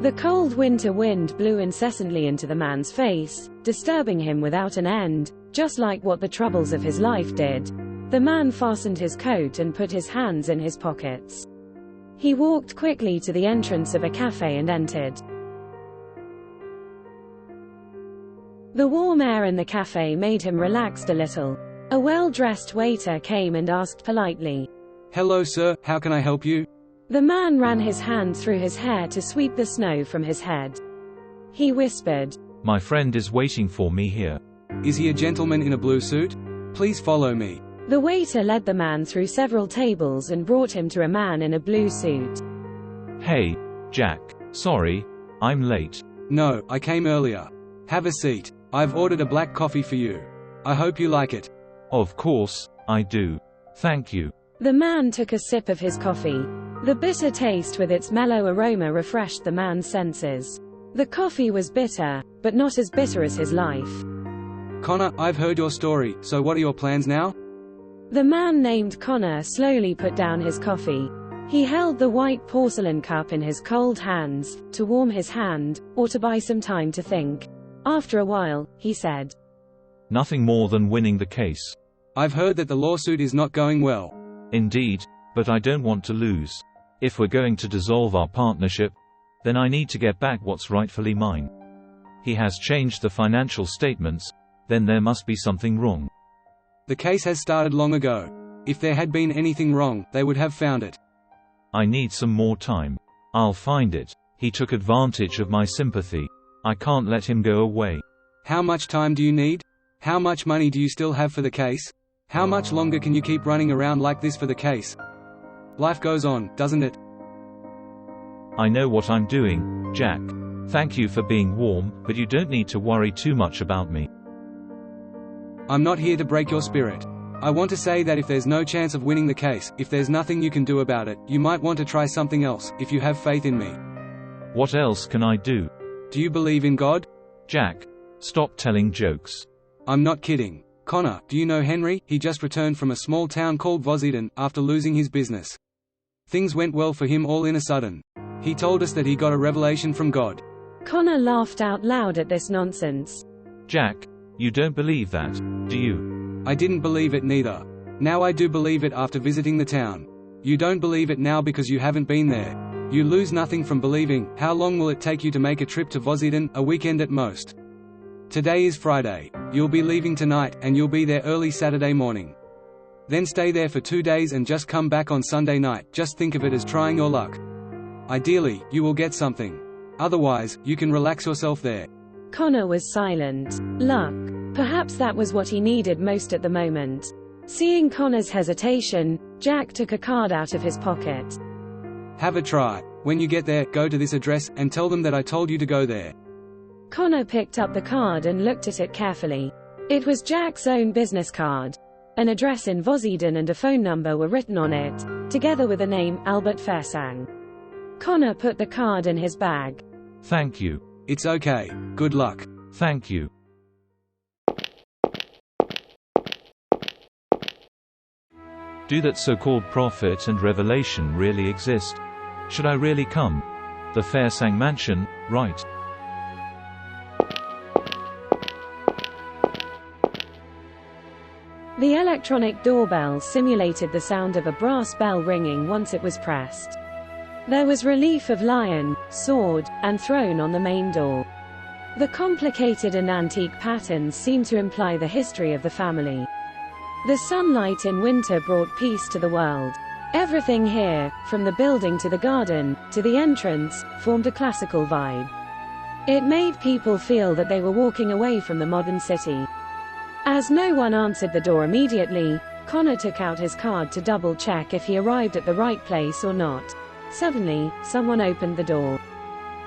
The cold winter wind blew incessantly into the man's face, disturbing him without an end, just like what the troubles of his life did. The man fastened his coat and put his hands in his pockets. He walked quickly to the entrance of a cafe and entered. The warm air in the cafe made him relaxed a little. A well-dressed waiter came and asked politely, "Hello sir, how can I help you?" The man ran his hand through his hair to sweep the snow from his head. He whispered, "My friend is waiting for me here." "Is he a gentleman in a blue suit? Please follow me." The waiter led the man through several tables and brought him to a man in a blue suit. "Hey, Jack. Sorry, I'm late." "No, I came earlier. Have a seat. I've ordered a black coffee for you. I hope you like it." "Of course, I do. Thank you." The man took a sip of his coffee. The bitter taste with its mellow aroma refreshed the man's senses. The coffee was bitter, but not as bitter as his life. "Connor, I've heard your story, so what are your plans now?" The man named Connor slowly put down his coffee. He held the white porcelain cup in his cold hands, to warm his hand, or to buy some time to think. After a while, he said, "Nothing more than winning the case." "I've heard that the lawsuit is not going well." "Indeed, but I don't want to lose. If we're going to dissolve our partnership, then I need to get back what's rightfully mine. He has changed the financial statements, then there must be something wrong." "The case has started long ago. If there had been anything wrong, they would have found it." "I need some more time. I'll find it. He took advantage of my sympathy. I can't let him go away." "How much time do you need? How much money do you still have for the case? How much longer can you keep running around like this for the case? Life goes on, doesn't it?" "I know what I'm doing, Jack. Thank you for being warm, but you don't need to worry too much about me." "I'm not here to break your spirit. I want to say that if there's no chance of winning the case, if there's nothing you can do about it, you might want to try something else, if you have faith in me." "What else can I do?" "Do you believe in God?" "Jack, stop telling jokes." "I'm not kidding. Connor, do you know Henry? He just returned from a small town called Vosiden, after losing his business. Things went well for him all in a sudden. He told us that he got a revelation from God." Connor laughed out loud at this nonsense. "Jack, you don't believe that, do you?" "I didn't believe it neither. Now I do believe it after visiting the town. You don't believe it now because you haven't been there. You lose nothing from believing. How long will it take you to make a trip to Vosiden? A weekend at most. Today is Friday. You'll be leaving tonight, and you'll be there early Saturday morning. Then stay there for 2 days and just come back on Sunday night. Just think of it as trying your luck. Ideally, you will get something. Otherwise, you can relax yourself there." Connor was silent. Luck. Perhaps that was what he needed most at the moment. Seeing Connor's hesitation, Jack took a card out of his pocket. "Have a try. When you get there, go to this address, and tell them that I told you to go there." Connor picked up the card and looked at it carefully. It was Jack's own business card. An address in Vosiden and a phone number were written on it, together with the name, Albert Fersang. Connor put the card in his bag. "Thank you." "It's okay. Good luck." "Thank you." Do that so-called prophet and revelation really exist? Should I really come? The Fersang mansion, right? The electronic doorbell simulated the sound of a brass bell ringing once it was pressed. There was relief of lion, sword, and throne on the main door. The complicated and antique patterns seemed to imply the history of the family. The sunlight in winter brought peace to the world. Everything here, from the building to the garden, to the entrance, formed a classical vibe. It made people feel that they were walking away from the modern city. As no one answered the door immediately, Connor took out his card to double-check if he arrived at the right place or not. Suddenly, someone opened the door.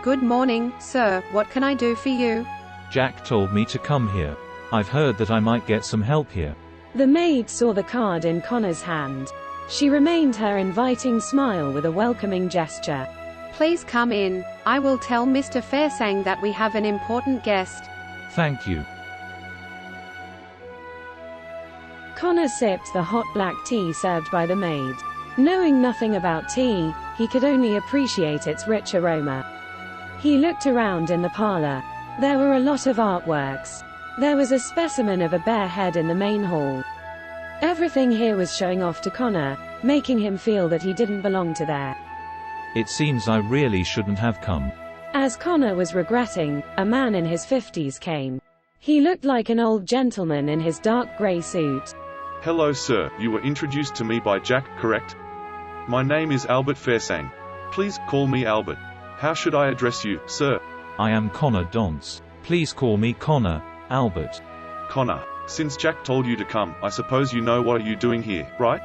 "Good morning, sir. What can I do for you?" "Jack told me to come here. I've heard that I might get some help here." The maid saw the card in Connor's hand. She remained her inviting smile with a welcoming gesture. "Please come in. I will tell Mr. Fersang that we have an important guest." "Thank you." Connor sipped the hot black tea served by the maid. Knowing nothing about tea, he could only appreciate its rich aroma. He looked around in the parlor. There were a lot of artworks. There was a specimen of a bear head in the main hall. Everything here was showing off to Connor, making him feel that he didn't belong to there. It seems I really shouldn't have come. As Connor was regretting, a man in his 50s came. He looked like an old gentleman in his dark grey suit. Hello sir, you were introduced to me by Jack, correct? My name is Albert Fairsang. Please, call me Albert. How should I address you, sir? I am Connor Donce. Please call me Connor, Albert. Connor, since Jack told you to come, I suppose you know what are you doing here, right?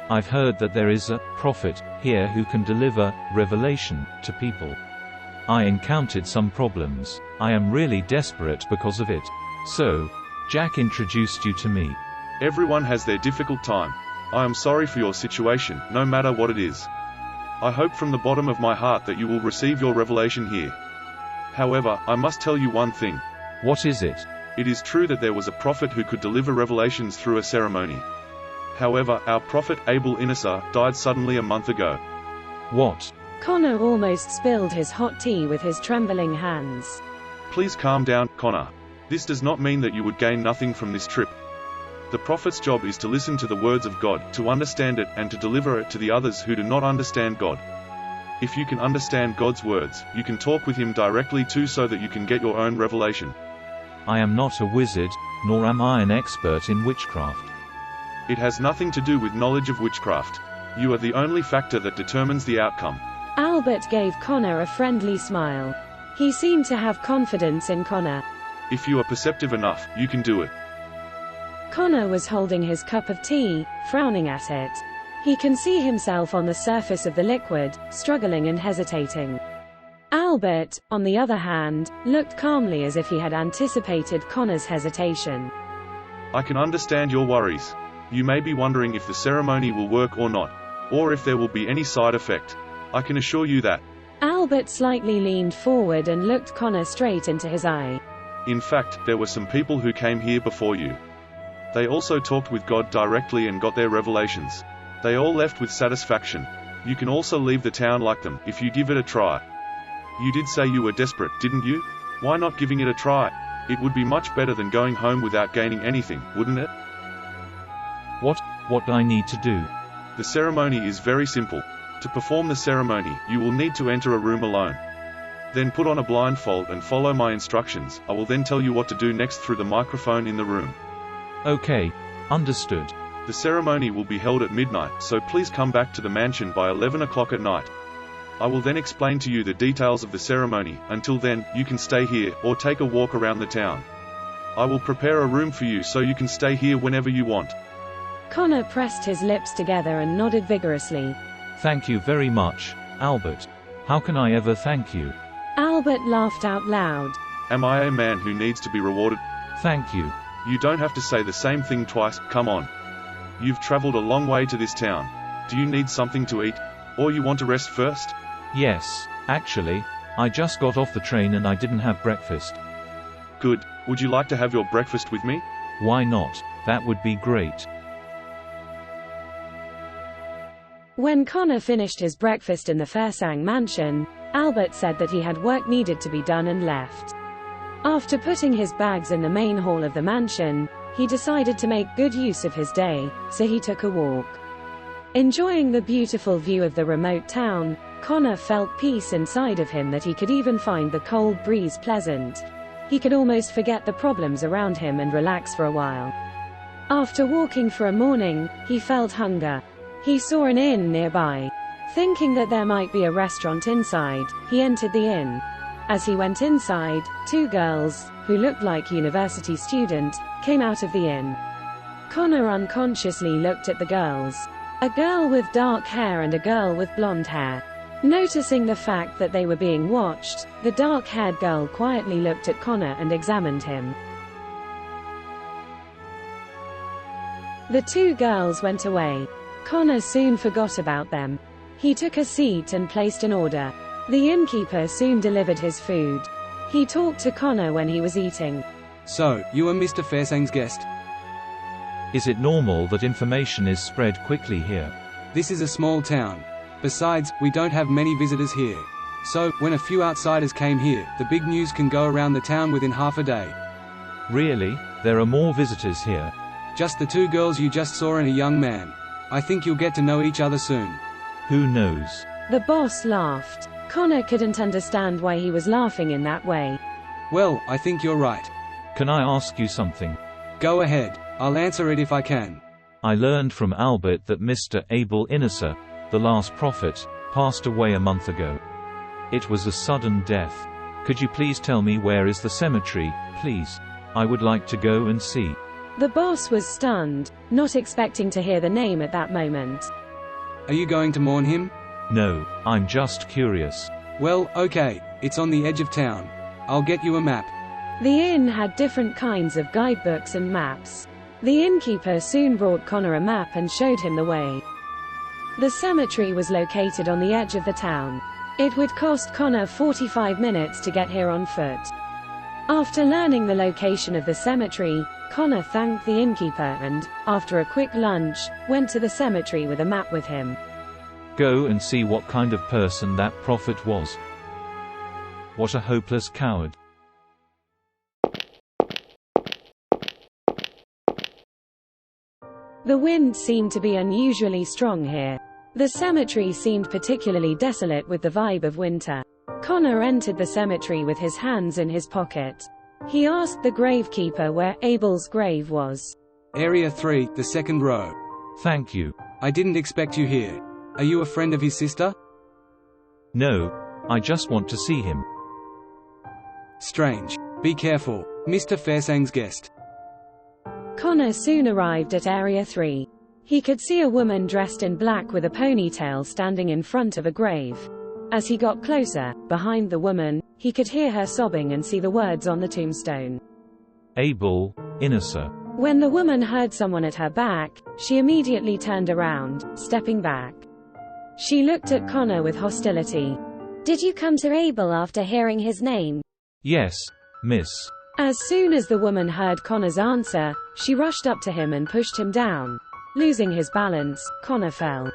I've heard that there is a prophet here who can deliver revelation to people. I encountered some problems. I am really desperate because of it. So, Jack introduced you to me. Everyone has their difficult time. I am sorry for your situation, no matter what it is. I hope from the bottom of my heart that you will receive your revelation here. However, I must tell you one thing. What is it? It is true that there was a prophet who could deliver revelations through a ceremony. However, our prophet Abel-Inessar died suddenly a month ago. What? Connor almost spilled his hot tea with his trembling hands. Please calm down, Connor. This does not mean that you would gain nothing from this trip. The prophet's job is to listen to the words of God, to understand it, and to deliver it to the others who do not understand God. If you can understand God's words, you can talk with Him directly too, so that you can get your own revelation. I am not a wizard, nor am I an expert in witchcraft. It has nothing to do with knowledge of witchcraft. You are the only factor that determines the outcome. Albert gave Connor a friendly smile. He seemed to have confidence in Connor. If you are perceptive enough, you can do it. Connor was holding his cup of tea, frowning at it. He can see himself on the surface of the liquid, struggling and hesitating. Albert, on the other hand, looked calmly as if he had anticipated Connor's hesitation. I can understand your worries. You may be wondering if the ceremony will work or not, or if there will be any side effect. I can assure you that. Albert slightly leaned forward and looked Connor straight into his eye. In fact, there were some people who came here before you. They also talked with God directly and got their revelations. They all left with satisfaction. You can also leave the town like them, if you give it a try. You did say you were desperate, didn't you? Why not giving it a try? It would be much better than going home without gaining anything, wouldn't it? What do I need to do? The ceremony is very simple. To perform the ceremony, you will need to enter a room alone. Then put on a blindfold and follow my instructions. I will then tell you what to do next through the microphone in the room. Okay, understood. The ceremony will be held at midnight, so please come back to the mansion by 11 o'clock at night. I will then explain to you the details of the ceremony. Until then, you can stay here, or take a walk around the town. I will prepare a room for you so you can stay here whenever you want. Connor pressed his lips together and nodded vigorously. Thank you very much, Albert. How can I ever thank you? Albert laughed out loud. Am I a man who needs to be rewarded? Thank you. You don't have to say the same thing twice, come on. You've traveled a long way to this town. Do you need something to eat? Or you want to rest first? Yes, actually, I just got off the train and I didn't have breakfast. Good. Would you like to have your breakfast with me? Why not? That would be great. When Connor finished his breakfast in the Fairsang mansion, Albert said that he had work needed to be done and left. After putting his bags in the main hall of the mansion, he decided to make good use of his day, so he took a walk. Enjoying the beautiful view of the remote town, Connor felt peace inside of him that he could even find the cold breeze pleasant. He could almost forget the problems around him and relax for a while. After walking for a morning, he felt hunger. He saw an inn nearby. Thinking that there might be a restaurant inside, he entered the inn. As he went inside, two girls, who looked like university students, came out of the inn. Connor unconsciously looked at the girls. A girl with dark hair and a girl with blonde hair. Noticing the fact that they were being watched, the dark-haired girl quietly looked at Connor and examined him. The two girls went away. Connor soon forgot about them. He took a seat and placed an order. The innkeeper soon delivered his food. He talked to Connor when he was eating. So, you are Mr. Fairsang's guest? Is it normal that information is spread quickly here? This is a small town. Besides, we don't have many visitors here. So, when a few outsiders came here, the big news can go around the town within half a day. Really? There are more visitors here? Just the two girls you just saw and a young man. I think you'll get to know each other soon. Who knows? The boss laughed. Connor couldn't understand why he was laughing in that way. Well, I think you're right. Can I ask you something? Go ahead. I'll answer it if I can. I learned from Albert that Mr. Abel Inisser, the last prophet, passed away a month ago. It was a sudden death. Could you please tell me where is the cemetery, please? I would like to go and see. The boss was stunned, not expecting to hear the name at that moment. Are you going to mourn him? No, I'm just curious. Well, okay. It's on the edge of town. I'll get you a map. The inn had different kinds of guidebooks and maps. The innkeeper soon brought Connor a map and showed him the way. The cemetery was located on the edge of the town. It would cost Connor 45 minutes to get here on foot. After learning the location of the cemetery, Connor thanked the innkeeper and, after a quick lunch, went to the cemetery with a map with him. Go and see what kind of person that prophet was. What a hopeless coward. The wind seemed to be unusually strong here. The cemetery seemed particularly desolate with the vibe of winter. Connor entered the cemetery with his hands in his pocket. He asked the gravekeeper where Abel's grave was. Area 3, the second row. Thank you. I didn't expect you here. Are you a friend of his sister? No, I just want to see him. Strange. Be careful. Mr. Fairsang's guest. Connor soon arrived at Area 3. He could see a woman dressed in black with a ponytail standing in front of a grave. As he got closer, behind the woman, he could hear her sobbing and see the words on the tombstone. Abel Inisser. When the woman heard someone at her back, she immediately turned around, stepping back. She looked at Connor with hostility. Did you come to Abel after hearing his name? Yes, miss. As soon as the woman heard Connor's answer, she rushed up to him and pushed him down. Losing his balance, Connor fell.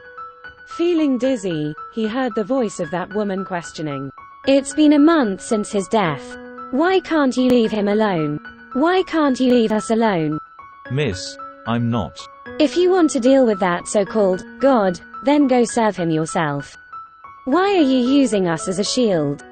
Feeling dizzy, he heard the voice of that woman questioning. It's been a month since his death. Why can't you leave him alone? Why can't you leave us alone? Miss, I'm not. If you want to deal with that so-called God, then go serve him yourself. Why are you using us as a shield?